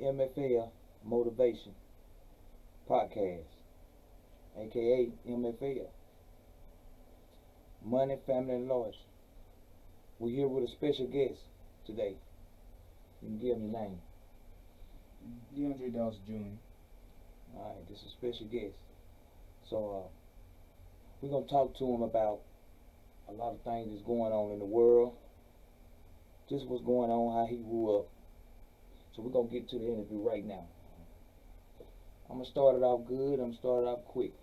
M.F.L. Motivation Podcast, aka M.F.L. Money, Family, and Loyalty. We're here with a special guest today. You can give him your name. DeAndre Dawes Jr. Alright, this is a special guest. So, we're going to talk to him about a lot of things that's going on in the world. Just what's going on, how he grew up. So we're going to get to the interview right now. I'm going to start it off good. I'm going to start it off quick.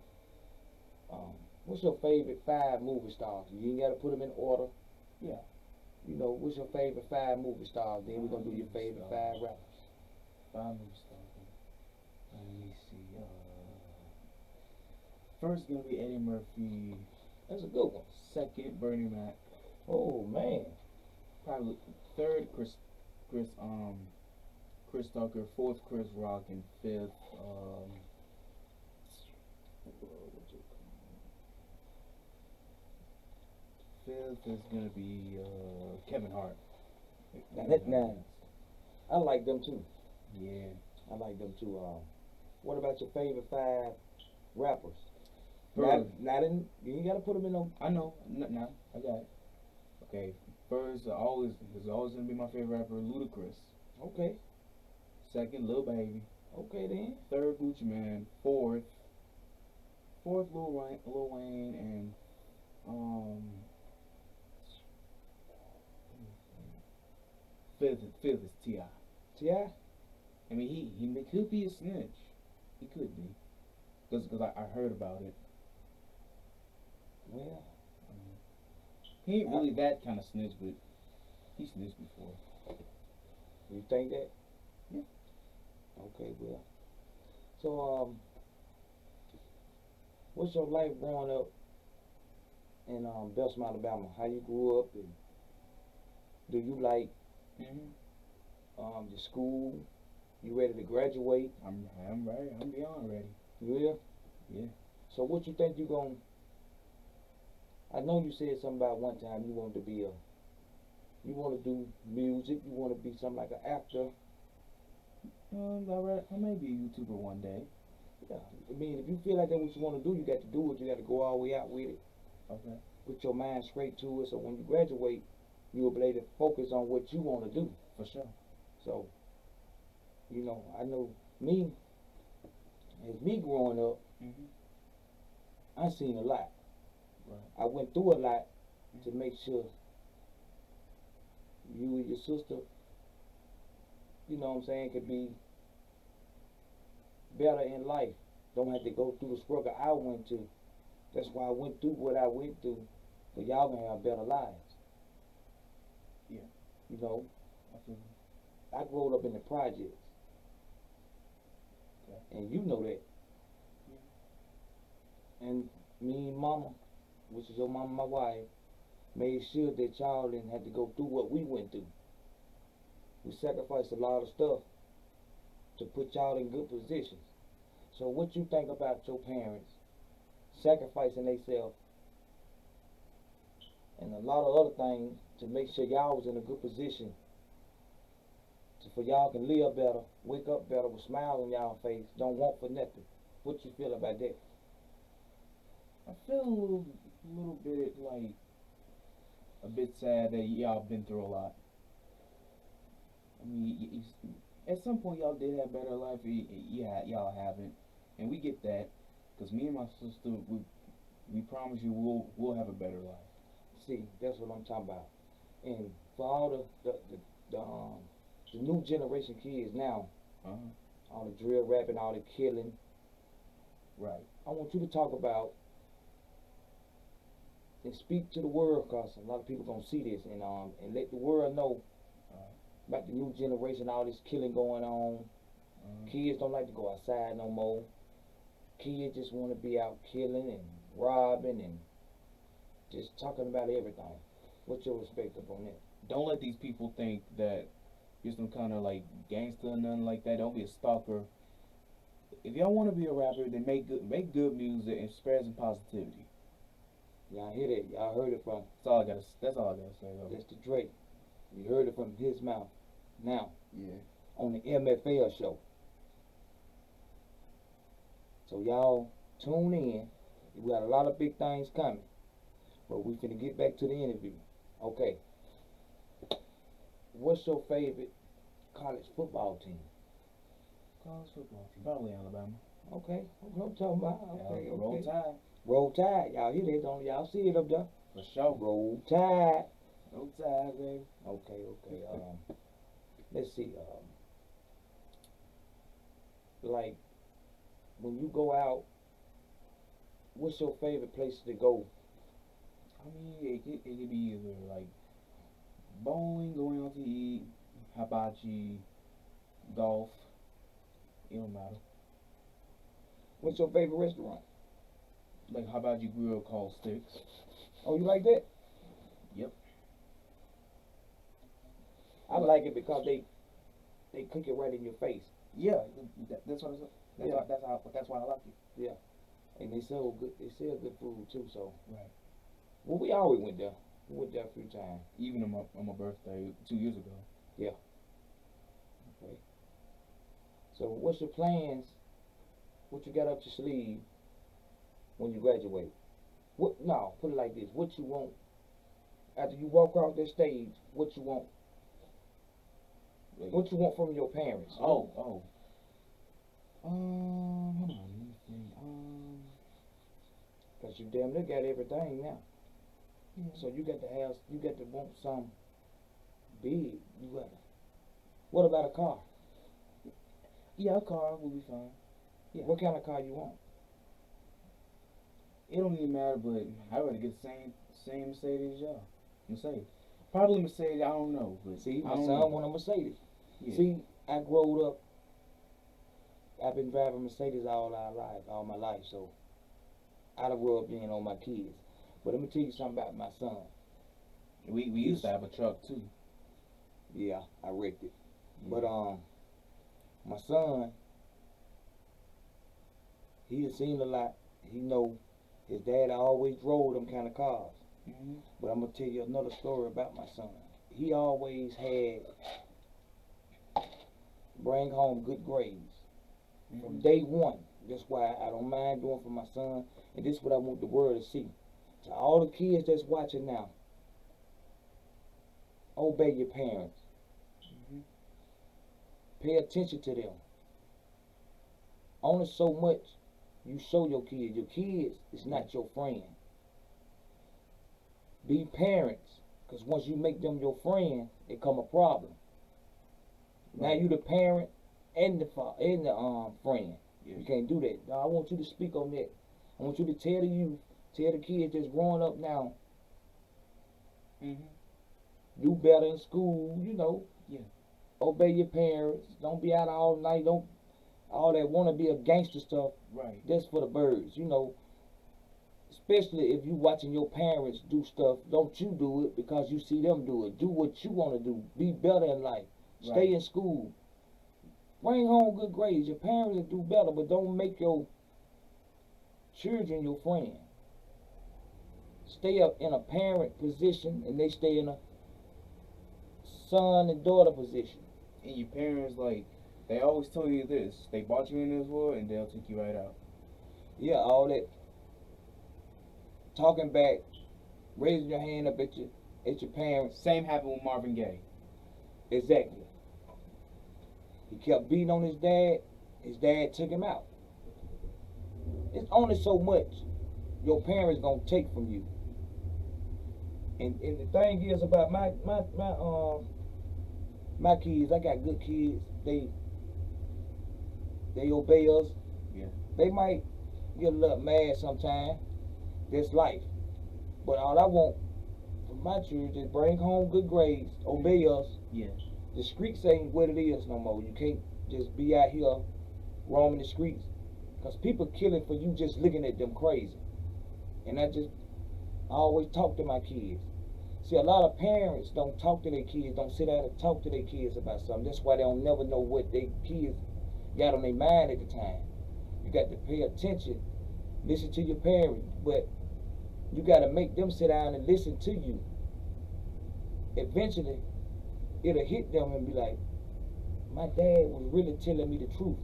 What's your favorite 5 movie stars? You ain't got to put them in order. Yeah. You know, what's your favorite 5 movie stars? Then we're going to do your favorite 5 rappers. 5 movie stars. Let me see. First gonna be Eddie Murphy. That's a good one. Second, Bernie Mac. Oh, man. Probably third, Chris Tucker. Fourth, Chris Rock, and fifth, fifth is gonna be Kevin Hart. Now, I like them too. Yeah. I like them too. What about your favorite 5 rappers? Not in. You ain't gotta put them in no. I know. No, I got it. Okay. First, is always gonna be my favorite rapper, Ludacris. Okay. Second, Lil Baby. Okay then. Third, Gucci Man. Fourth, Lil Wayne, and fifth is T.I. T.I.? I mean, he could be a snitch. He could be, cause I heard about it. Well, he ain't really that kind of snitch, but he snitched before. you think that? Yeah. Okay, well. So, what's your life growing up in Belsom, Alabama? How you grew up, and do you like the school? You ready to graduate? I'm ready. I'm beyond ready. You will? Yeah. So what you think you gonna? I know you said something about one time you wanted to be you want to do music. You want to be something like an actor. I may be a YouTuber one day. Yeah. I mean, if you feel like that's what you want to do, you got to do it. You got to go all the way out with it. Okay. Put your mind straight to it. So when you graduate, you will be able to focus on what you want to do. For sure. So, you know, I know me, as me growing up, I seen a lot. Right. I went through a lot to make sure you and your sister, you know what I'm saying, could be better in life. Don't have to go through the struggle I went to. That's why I went through what I went through, so y'all can have better lives. Yeah. You know, I grew up in the projects. Okay. And you know that. Yeah. And me and mama, which is your mama, my wife, made sure that y'all didn't have to go through what we went through. We sacrificed a lot of stuff to put y'all in good positions. So what you think about your parents sacrificing themselves and a lot of other things to make sure y'all was in a good position for y'all can live better, wake up better with smiles on y'all face, don't want for nothing. What you feel about that? I feel a little bit like a bit sad that y'all been through a lot. I mean, at some point y'all did have better life. Yeah, y'all haven't, and we get that, cause me and my sister, we promise you we'll have a better life. See, that's what I'm talking about. And for all the new generation kids now, all the drill rapping, all the killing. Right. I want you to talk about and speak to the world, cause a lot of people gonna see this, and let the world know about the new generation, all this killing going on. Kids don't like to go outside no more. Kids just want to be out killing and robbing and just talking about everything. What's your perspective on that? Don't let these people think that you're some kind of like gangster or nothing like that. Don't be a stalker. If y'all want to be a rapper, then make good music and spread some positivity. Y'all hear that? Y'all heard it from. That's all I gotta say. Though. That's the Drake. You heard it from his mouth. Now, yeah. on the M.F.L show. So y'all tune in. We got a lot of big things coming. But we finna get back to the interview. Okay. What's your favorite college football team? College football team, probably Alabama. Okay, what I'm talking about. Okay, Yeah, Roll Tide. Roll Tide. Y'all hear that, don't y'all see it up there? For sure. Roll Tide. Roll Tide, baby. Okay. Let's see. Like, when you go out, what's your favorite place to go? I mean, it could be either like bowling, going out to eat, hibachi, golf. It don't matter. What's your favorite restaurant? Like hibachi grill called Sticks. Oh, you like that? Yep. I like it because they cook it right in your face. Yeah, that's what I said. Yeah. That's why I like it. Yeah. And they sell good. They sell good food too. So. Right. Well, we always went there. We went there a few times. Even on my birthday 2 years ago. Yeah. Okay. So, what's your plans? What you got up your sleeve when you graduate? What? No, put it like this. What you want after you walk across that stage? What you want? What you want from your parents? Hold on, let me think. Cause you damn near got everything now. Yeah. So you got to want some big. You got. What about a car? Yeah, a car will be fine. Yeah. What kind of car you want? It don't even matter, but I'd rather get the same Mercedes as y'all. Mercedes. Probably Mercedes, I don't know. But See, my I don't son know. want a Mercedes. Yeah. See, I growed up. I've been driving Mercedes all my life. So I done grew up being on my kids. But let me tell you something about my son. We used to have a truck too. Yeah, I wrecked it. Yeah. But my son, he has seen a lot. He know his dad always drove them kind of cars. Mm-hmm. But I'm gonna tell you another story about my son. He always had bring home good grades from day one. That's why I don't mind doing for my son, and this is what I want the world to see. To all the kids that's watching now, obey your parents. Mm-hmm. Pay attention to them. Only so much you show your kids. Your kids is not your friend. Be parents, because once you make them your friend, it come a problem. Now Right. you the parent and the friend. Yeah. You can't do that. Now, I want you to speak on that. I want you to tell the youth, tell the kids that's growing up now, Mm-hmm. do better in school, Yeah. obey your parents, don't be out all night, don't all that wanna be a gangster stuff, Right. that's for the birds, especially if you watching your parents do stuff, don't you do it because you see them do it. Do what you wanna do. Be better in life. Stay Right. in school. Bring home good grades. Your parents will do better, but don't make your children your friend. Stay up in a parent position and they stay in a son and daughter position. And your parents, like, they always tell you this. They brought you in this world and they'll take you right out. Yeah, all that talking back, raising your hand up at your parents. Same happened with Marvin Gaye. Exactly. He kept beating on his dad. His dad took him out. It's only so much your parents gonna take from you. And the thing is about my kids, I got good kids. They obey us. Yeah. They might get a little mad sometimes. That's life. But all I want from my children is bring home good grades, obey us. Yeah. The streets ain't what it is no more. You can't just be out here roaming the streets. Because people killing for you just looking at them crazy. And I always talk to my kids. See, a lot of parents don't talk to their kids, don't sit down and talk to their kids about something. That's why they don't never know what their kids got on their mind at the time. You got to pay attention, listen to your parents, but you got to make them sit down and listen to you. Eventually, it'll hit them and be like, my dad was really telling me the truth.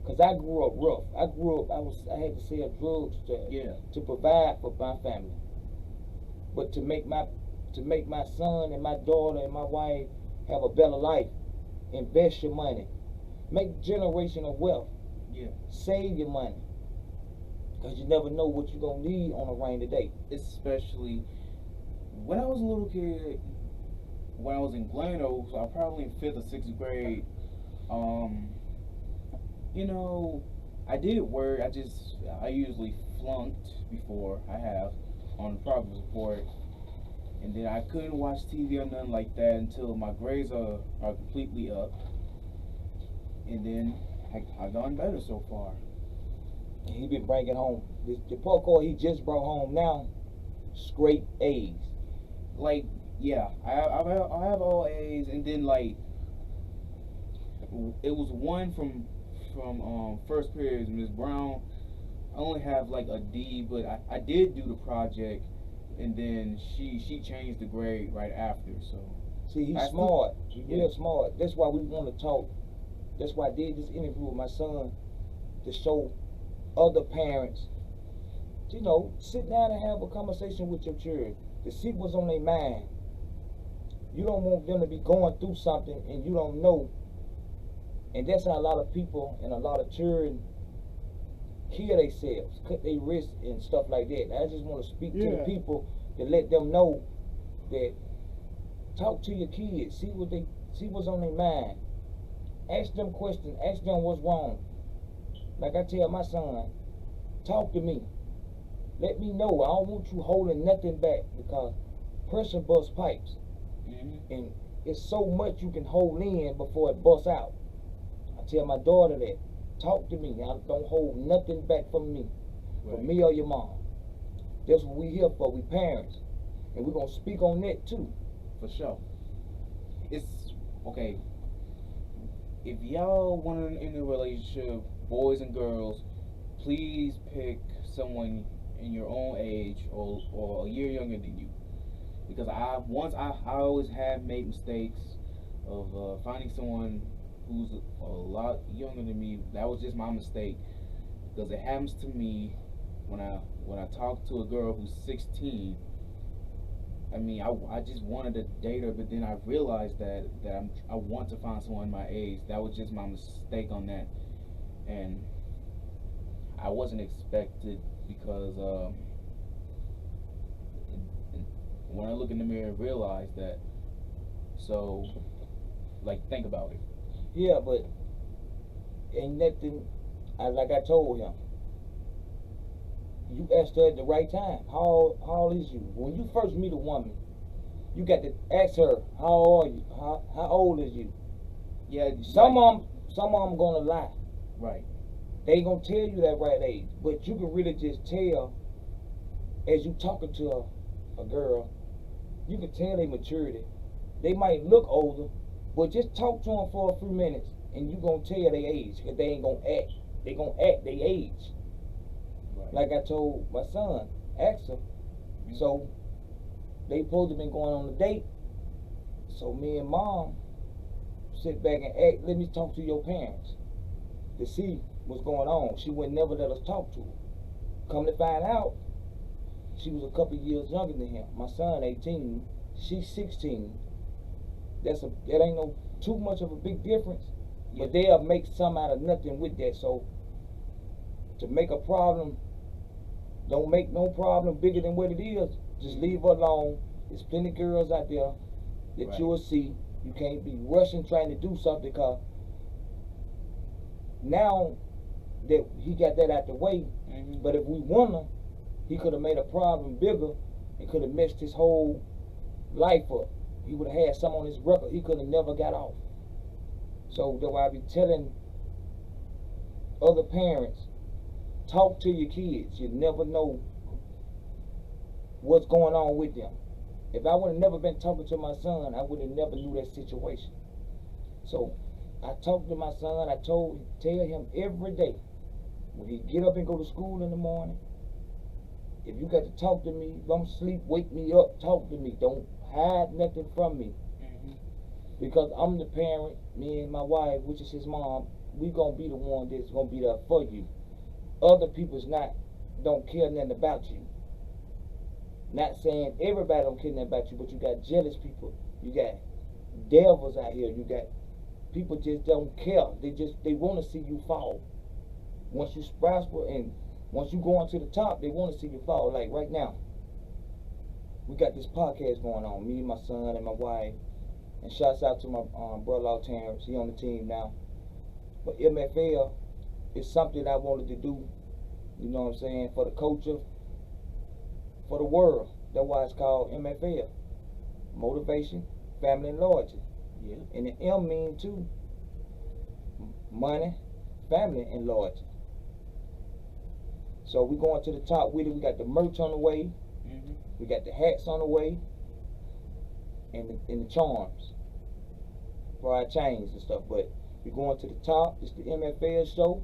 Cause I grew up rough. I had to sell drugs Yeah. to provide for my family. But to make my son and my daughter and my wife have a better life, invest your money, make generational wealth, Yeah. save your money, cause you never know what you're gonna need on a rainy day. Especially when I was a little kid, when I was in Glano, so I was probably in fifth or sixth grade. Um, you know, I did work. I usually flunked before I have on the progress report, and then I couldn't watch TV or nothing like that until my grades are completely up, and then I gone better so far. And he been bringing home the parkour he just brought home now, straight A's. Like, yeah, I have all A's, and then like it was one from first period, Miss Brown. I only have like a D, but I did do the project, and then she changed the grade right after. So See, he's I still, smart. He's yeah, real smart. That's why we want to talk. That's why I did this interview with my son to show other parents, sit down and have a conversation with your children to see what's on their mind. You don't want them to be going through something and you don't know. And that's how a lot of people and a lot of children kill themselves, cut their wrists and stuff like that. I just want to speak to the people to let them know that talk to your kids, see what's on their mind. Ask them questions, ask them what's wrong. Like I tell my son, talk to me. Let me know. I don't want you holding nothing back because pressure busts pipes. And it's so much you can hold in before it busts out. I tell my daughter that. Talk to me. I don't hold nothing back from me. right. From me or your mom. That's what we here for. We parents. And we're going to speak on that too. For sure. It's okay. If y'all want in a relationship, boys and girls, please pick someone in your own age or a year younger than you. Because I always have made mistakes of finding someone who's a lot younger than me. That was just my mistake because it happens to me when I talk to a girl who's 16. I mean, I just wanted to date her, but then I realized that I want to find someone my age. That was just my mistake on that, and I wasn't expected because when I look in the mirror and realize that. So, like, think about it. Yeah, but ain't nothing, like I told him, you asked her at the right time. How old is you? When you first meet a woman, you got to ask her, how are you? How old is you? Yeah, some of them gonna lie. Right. They ain't gonna tell you that right age, but you can really just tell as you talking to a girl. You can tell their maturity. They might look older, but just talk to them for a few minutes, and you gonna tell their age, cause they ain't gonna act. They gonna act their age. Right. Like I told my son, ask her. Mm-hmm. So they supposed to been going on a date. So me and mom sit back and act. Let me talk to your parents to see what's going on. She would never let us talk to her. Come to find out, she was a couple years younger than him. My son 18, she's 16. That ain't no too much of a big difference. Yeah. But they'll make some out of nothing with that. So to make a problem, don't make no problem bigger than what it is. Just leave her alone. There's plenty of girls out there that Right. you will see. You can't be rushing trying to do something because now that he got that out the way, Mm-hmm. but if we wanna, he could have made a problem bigger and could have messed his whole life up. He would have had some on his record he could have never got off. So that's why I be telling other parents, talk to your kids. You never know what's going on with them. If I would have never been talking to my son, I would have never knew that situation. So I talked to my son. Tell him every day when he get up and go to school in the morning. If you got to talk to me, if I'm asleep, wake me up, talk to me. Don't hide nothing from me. Mm-hmm. Because I'm the parent, me and my wife, which is his mom, we gonna be the one that's gonna be there for you. Other people's not don't care nothing about you. Not saying everybody don't care nothing about you, but you got jealous people. You got devils out here. You got people just don't care. They want to see you fall. Once you prosper and once you go on to the top, they want to see you fall. Like right now, we got this podcast going on. Me, my son, and my wife. And shouts out to my brother-in-law Terrence. He on the team now. But M.F.L is something I wanted to do. You know what I'm saying? For the culture, for the world. That's why it's called M.F.L. Motivation, family, and loyalty. Yeah. And the M mean too. Money, family, and loyalty. So we going to the top with it. We got the merch on the way. Mm-hmm. We got the hats on the way. And the charms for our chains and stuff. But we're going to the top. It's the M.F.L show.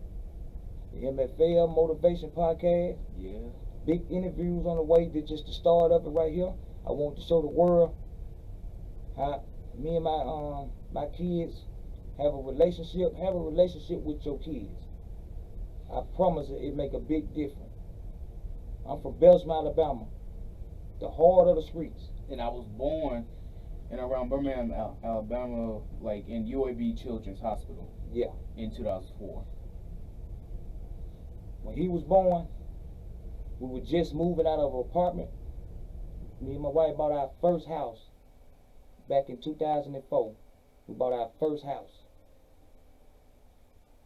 The M.F.L Motivation Podcast. Yeah. Big interviews on the way. This just the start of it right here. I want to show the world how me and my kids have a relationship. Have a relationship with your kids. I promise it make a big difference. I'm from Beltsman, Alabama, the heart of the streets. And I was born in around Birmingham, Alabama, like in UAB Children's Hospital. Yeah. In 2004. When he was born, we were just moving out of an apartment. Me and my wife bought our first house back in 2004. We bought our first house.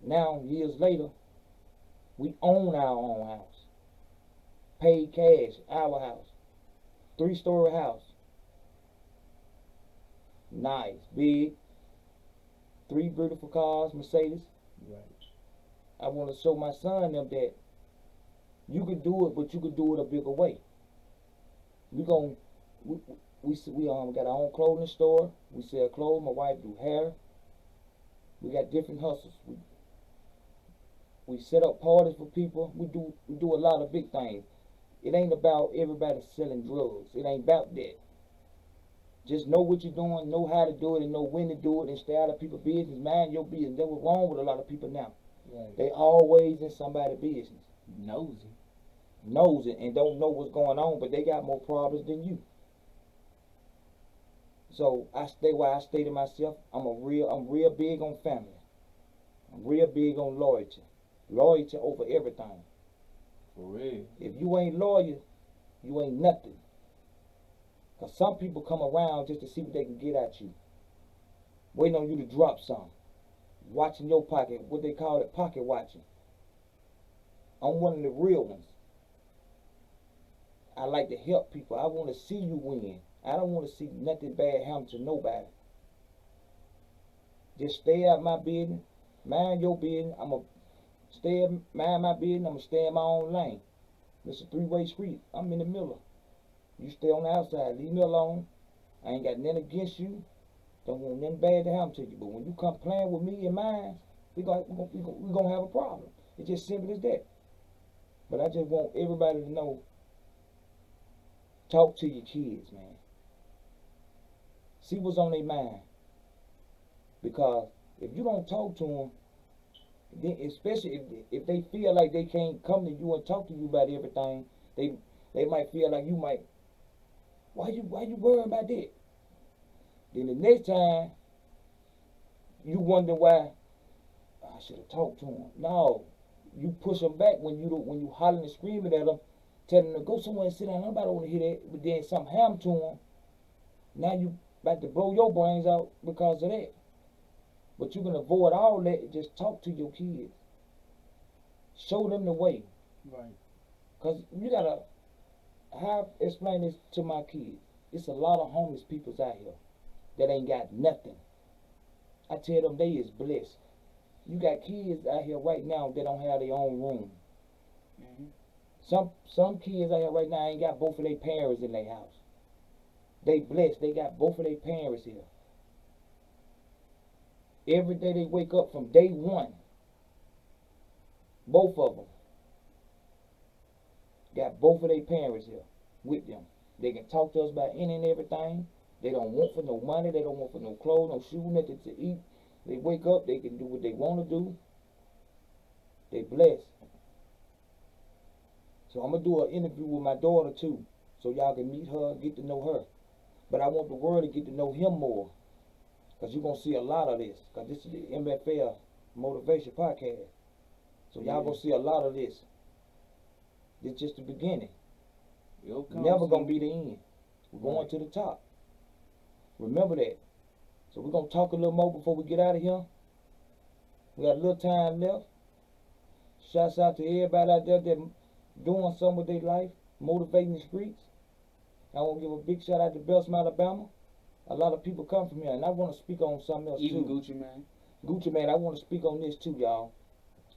Now, years later, we own our own house. Paid cash, our house. 3-story house. Nice, big. 3 beautiful cars, Mercedes. Right. I want to show my son them that you could do it, but you could do it a bigger way. We got our own clothing store. We sell clothes. My wife do hair. We got different hustles. We set up parties for people. We do a lot of big things. It ain't about everybody selling drugs. It ain't about that. Just know what you're doing, know how to do it, and know when to do it, and stay out of people's business. Mind your business. That's what's wrong with a lot of people now. Right. They always in somebody's business. Nosy. Knows it and don't know what's going on, but they got more problems than you. So I stay to myself. I'm real big on family. I'm real big on loyalty. Loyalty over everything. For real. If you ain't loyal, you ain't nothing. Cause some people come around just to see what they can get at you. Waiting on you to drop something. Watching your pocket, what they call it, pocket watching. I'm one of the real ones. I like to help people. I want to see you win. I don't want to see nothing bad happen to nobody. Just stay out my business. Mind your business. Mind my business. I'm going to stay in my own lane. It's a 3-way street. I'm in the middle. You stay on the outside. Leave me alone. I ain't got nothing against you. Don't want nothing bad to happen to you. But when you come playing with me and mine, we gonna have a problem. It's just simple as that. But I just want everybody to know, talk to your kids, man. See what's on their mind. Because if you don't talk to them, then especially if they feel like they can't come to you and talk to you about everything, they might feel like you might, why you worrying about that? Then the next time, you wonder why, I should have talked to him. No, you push them back when you hollering and screaming at them, telling them to go somewhere and sit down. Nobody want to hear that. But then something happened to them. Now you about to blow your brains out because of that. But you can avoid all that and just talk to your kids. Show them the way. Right. Because you got to, how I explain this to my kids? It's a lot of homeless people out here that ain't got nothing. I tell them they is blessed. You got kids out here right now that don't have their own room. Mm-hmm. Some kids out here right now ain't got both of their parents in their house. They blessed. They got both of their parents here. Every day they wake up from day one. Both of them got both of their parents here with them. They can talk to us about any and everything. They don't want for no money. They don't want for no clothes, no shoes, nothing to eat. They wake up. They can do what they want to do. They blessed. So I'm gonna do an interview with my daughter too, so y'all can meet her, get to know her. But I want the world to get to know him more, cause you're gonna see a lot of this. Cause this is the M.F.L. Motivation Podcast. So y'all gonna see a lot of this. This just the beginning. Never gonna be the end. We're going to the top. Remember that. So we're gonna talk a little more before we get out of here. We got a little time left. Shouts out to everybody out there that doing something with their life, motivating the streets. I want to give a big shout out to Belsom, Alabama. A lot of people come from here, and I want to speak on something else Even too. Gucci Man. Gucci Man, I want to speak on this too, y'all.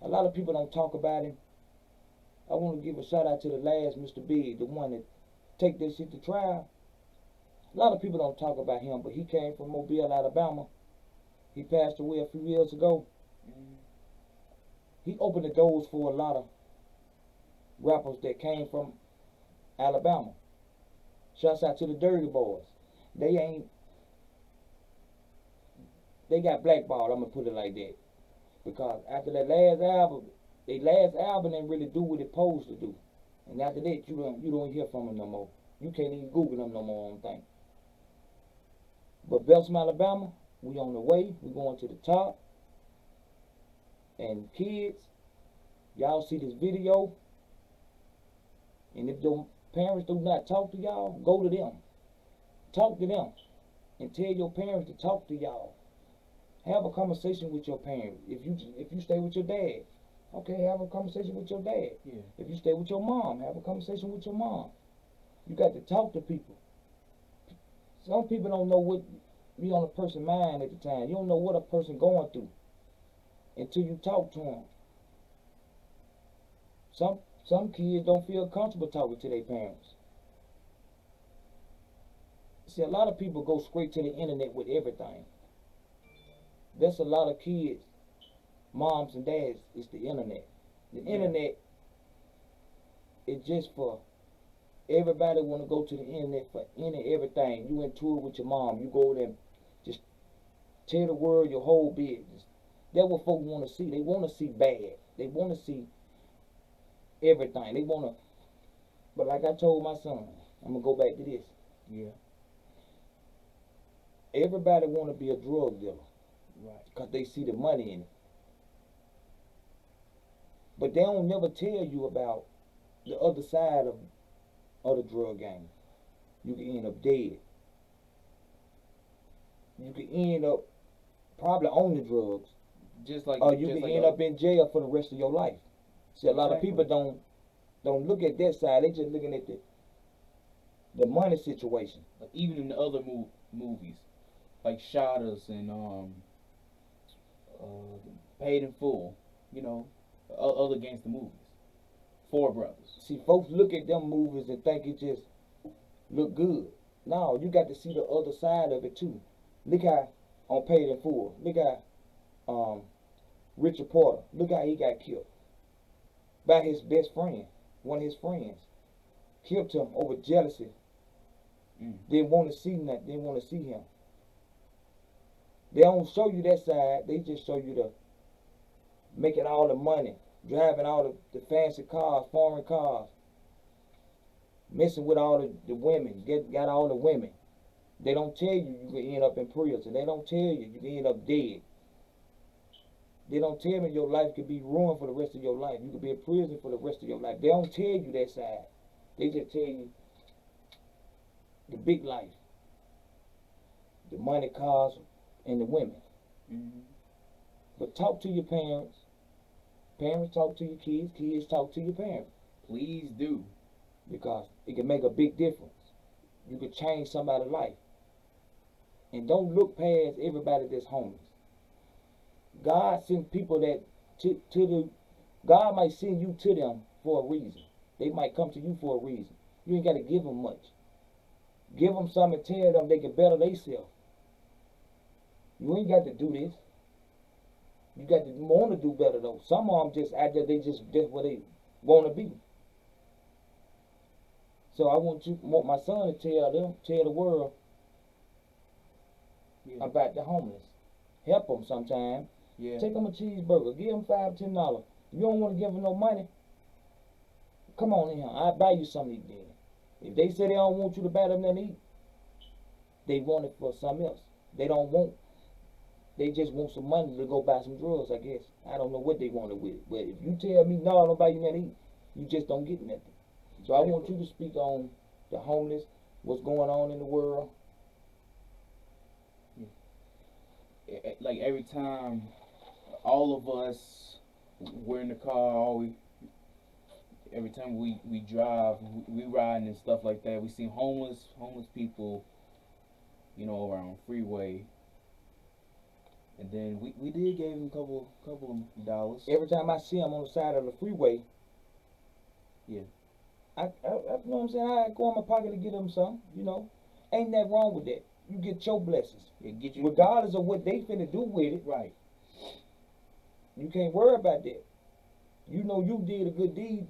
A lot of people don't talk about him. I want to give a shout out to the last Mr. Big, the one that take this shit to trial. A lot of people don't talk about him, but he came from Mobile, Alabama. He passed away a few years ago. He opened the doors for a lot of rappers that came from Alabama. Shouts out to the Dirty Boys. They got blackballed, I'm gonna put it like that. Because after that last album, their last album didn't really do what it supposed to do. And after that, you don't hear from them no more. You can't even Google them no more, I don't think. But Belsom, Alabama, we on the way. We going to the top. And kids, y'all see this video. And if your parents do not talk to y'all, go to them. Talk to them. And tell your parents to talk to y'all. Have a conversation with your parents. If you stay with your dad, okay, have a conversation with your dad. Yeah. If you stay with your mom, have a conversation with your mom. You got to talk to people. Some people don't know what be on a person's mind at the time. You don't know what a person going through until you talk to them. Some kids don't feel comfortable talking to their parents. See, a lot of people go straight to the internet with everything. That's a lot of kids, moms and dads, it's the internet. The internet is just for everybody want to go to the internet for everything. You into it with your mom. You go there and just tell the world your whole business. That's what folks want to see. They want to see bad. They want to see everything. They want to. But like I told my son, I'm going to go back to this. Yeah. Everybody want to be a drug dealer. Right. Because they see the money in it. But they don't never tell you about the other side of the drug game. You can end up dead. You can end up probably on the drugs. Or you can end up in jail for the rest of your life. See, a lot of people don't look at that side. They just looking at the money situation. Like even in the other movies, like Shotters and Paid in Full, you know, other gangster movies. Four Brothers. See, folks look at them movies and think it just look good. No, you got to see the other side of it too. Look how on Paid in Full. Look how Richard Porter. Look how he got killed by his best friend, one of his friends. Killed him over jealousy. Didn't want to see nothing. Didn't want to see him. They don't show you that side. They just show you the making all the money, driving all the fancy cars, foreign cars, messing with all the women, got all the women. They don't tell you you can end up in prison. They don't tell you you can end up dead. They don't tell you your life could be ruined for the rest of your life. You could be in prison for the rest of your life. They don't tell you that side. They just tell you the big life, the money, cars, and the women. But talk to your parents. Parents talk to your kids. Kids talk to your parents. Please do. Because it can make a big difference. You could change somebody's life. And don't look past everybody that's homeless. God sent people that God might send you to them for a reason. They might come to you for a reason. You ain't got to give them much. Give them something and tell them they can better themselves. You ain't got to do this. You got to want to do better though. Some of them just out there, that's what they want to be. So I want my son to tell the world, Yeah. about the homeless. Help them sometime. Yeah. Take them a cheeseburger. Give them $5, $10. If you don't want to give them no money, come on in here. I'll buy you something to eat then. If they say they don't want you to buy them nothing to eat, they want it for something else. They don't want, they just want some money to go buy some drugs, I guess. I don't know what they wanted with it. But if you tell me, no, I don't buy you nothing to eat, you just don't get nothing. So I want you to speak on the homeless, what's going on in the world. Like every time, all of us, we're in the car, every time we drive, we riding and stuff like that, we see homeless people, around freeway. And then we did give him a couple of dollars. Every time I see them on the side of the freeway, yeah, I you know what I'm saying, I go in my pocket to get them some, Ain't nothing wrong with that. You get your blessings. Yeah, get you. Regardless of what they finna do with it. Right. You can't worry about that. You know you did a good deed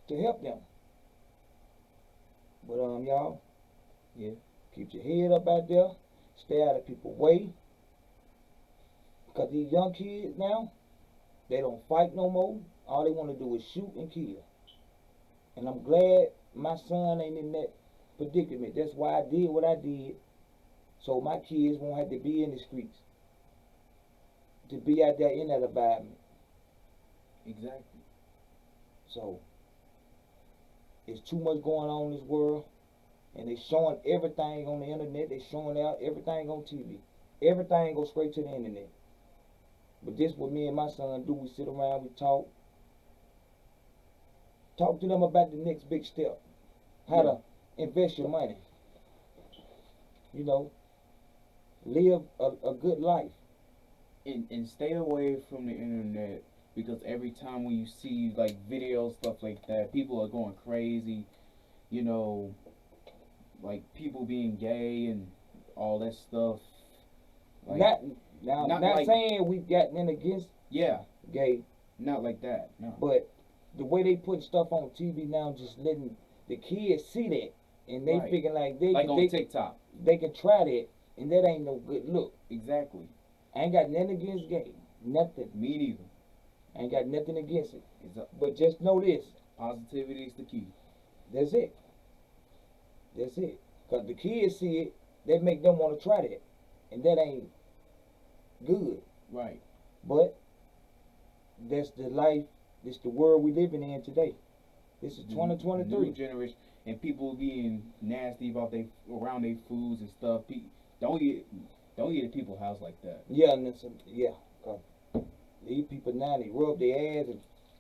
to help them. But y'all, yeah, keep your head up out there. Stay out of people's way. Cause these young kids now, they don't fight no more. All they want to do is shoot and kill. And I'm glad my son ain't in that predicament. That's why I did what I did. So my kids won't have to be in the streets. To be out there in that environment. Exactly. So it's too much going on in this world. And they showing everything on the internet. They showing out everything on TV. Everything goes straight to the internet. But this what me and my son do. We sit around, we talk. Talk to them about the next big step. How to invest your money. Live a good life. And stay away from the internet, because every time when you see like videos, stuff like that, people are going crazy. Like people being gay and all that stuff. Like, not like, saying we got in against gay. Not like that, no. But the way they put stuff on TV now, just letting the kids see that, and they thinking like on TikTok, they can try that, and that ain't no good look. Exactly. I ain't got nothing against gay, nothing. Me neither. I ain't got nothing against it. But just know this: positivity is the key. That's it. That's it. Cause the kids see it, they make them want to try that, and that ain't good. Right. But that's the life. This the world we living in today. This is 2023. New generation, and people being nasty about around their foods and stuff. Don't eat at people's house like that. Yeah, and cause these people now, they rub their ass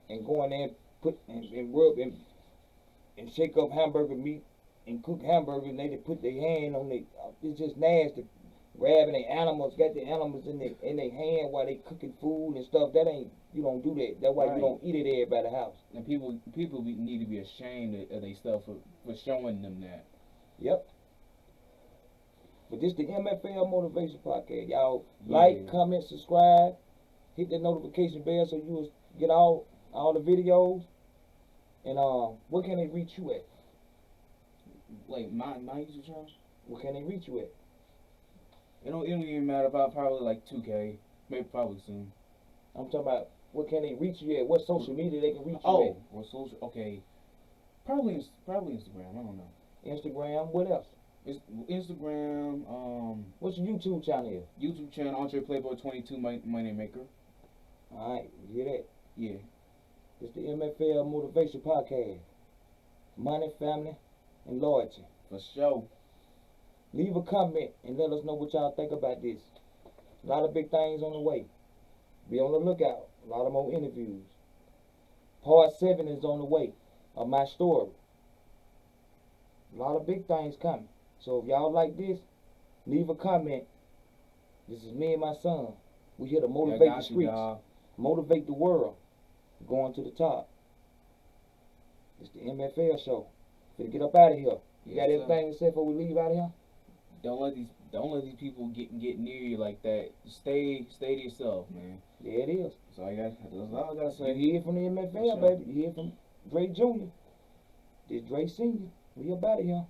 and go in there and put and rub and shake up hamburger meat and cook hamburgers, and they put their hand on it. It's just nasty. Grabbing the animals, got the animals in their hand while they cooking food and stuff. That ain't, you don't do that. That's why you don't eat it at everybody's house. And people need to be ashamed of their stuff for showing them that. Yep. But this the M.F.L. Motivation Podcast. Y'all like, comment, subscribe, hit the notification bell so you will get all the videos. And where can they reach you at? Like my YouTube channel? Where can they reach you at? It don't even matter about probably like 2K, maybe probably soon. I'm talking about where can they reach you at? What social media they can reach you at? Oh, well, social. Okay, probably Instagram. I don't know. Instagram. What else? It's Instagram. What's your YouTube channel here? YouTube channel Entre Playboy 22 Money Maker. All right, you hear that? Yeah. It's the M.F.L. Motivation Podcast. Money, family, and loyalty. For sure. Leave a comment and let us know what y'all think about this. A lot of big things on the way. Be on the lookout. A lot of more interviews. Part 7 is on the way of my story. A lot of big things coming. So if y'all like this, leave a comment. This is me and my son. We here to motivate the streets. Motivate the world. Going to the top. It's the M.F.L. show. Finna get up out of here. You got everything to say before we leave out of here? Don't let these people get near you like that. Stay to yourself, man. There it is. That's all I gotta say. You hear from the M.F.L., baby. You hear from Dre Jr. This Dre Sr. We up out of here.